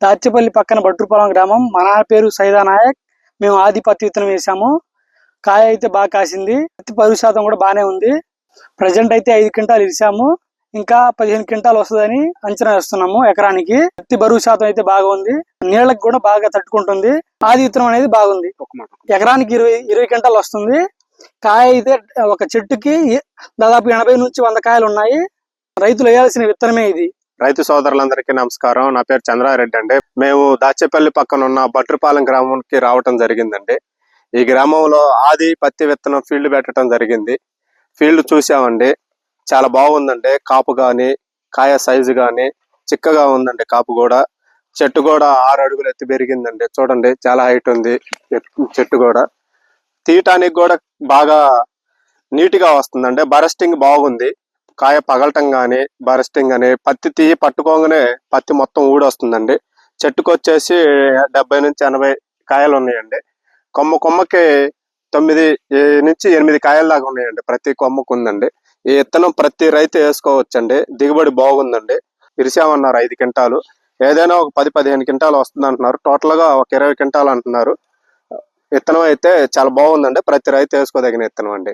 దాచేపల్లి పక్కన బట్రుపాలెం గ్రామం. మా నాన్న పేరు సైదా నాయక్. మేము ఆదిపత్తి విత్తనం వేసాము. కాయ అయితే బాగా కాసింది. పత్తి 10% కూడా బాగానే ఉంది. ప్రజెంట్ అయితే 5 క్వింటాలు ఇరిసాము. ఇంకా 15 క్వింటాలు వస్తుందని అంచనా వేస్తున్నాము ఎకరానికి. పత్తి బరువు శాతం అయితే బాగా ఉంది. నీళ్ళకి కూడా బాగా తట్టుకుంటుంది. ఆది విత్తనం అనేది బాగుంది. ఎకరానికి 20 క్వింటాలు వస్తుంది. కాయ అయితే ఒక చెట్టుకి దాదాపు 80 నుంచి 100 కాయలు ఉన్నాయి. రైతులు వేయాల్సిన విత్తనమే ఇది. రైతు సోదరులందరికీ నమస్కారం. నా పేరు చంద్రారెడ్డి అండి. మేము దాచేపల్లి పక్కన ఉన్న బట్రుపాలెం గ్రామానికి రావటం జరిగిందండి. ఈ గ్రామంలో ఆది పత్తి విత్తనం ఫీల్డ్ పెట్టడం జరిగింది. ఫీల్డ్ చూసామండి, చాలా బాగుందండి. కాపు గాని, కాయ సైజు గాని చిక్కగా ఉందండి. కాపు కూడా, చెట్టు కూడా 6 అడుగులు ఎత్తు పెరిగిందండి. చూడండి, చాలా హైట్ ఉంది చెట్టు కూడా. తీయటానికి కూడా బాగా నీట్ గా వస్తుందండి. బరస్టింగ్ బాగుంది. కాయ పగలటం గాని, బరస్టింగ్ అని, పత్తి తీయి పట్టుకోగానే పత్తి మొత్తం ఊడొస్తుందండి. చెట్టుకు వచ్చేసి 70 నుంచి 80 కాయలు ఉన్నాయండి. కొమ్మకి 9 నుంచి 8 కాయల దాకా ఉన్నాయండి. ప్రతి కొమ్మకు ఉందండి. ఈ విత్తనం ప్రతి రైతు వేసుకోవచ్చండి. దిగుబడి బాగుందండి. ఇరిసామన్నారు 5 క్వింటాలు. ఏదైనా ఒక 10-15 క్వింటాలు వస్తుంది అంటున్నారు. టోటల్ గా ఒక 20 క్వింటాలు అంటున్నారు. విత్తనం అయితే చాలా బాగుందండి. ప్రతి రైతు వేసుకోదగిన విత్తనం అండి.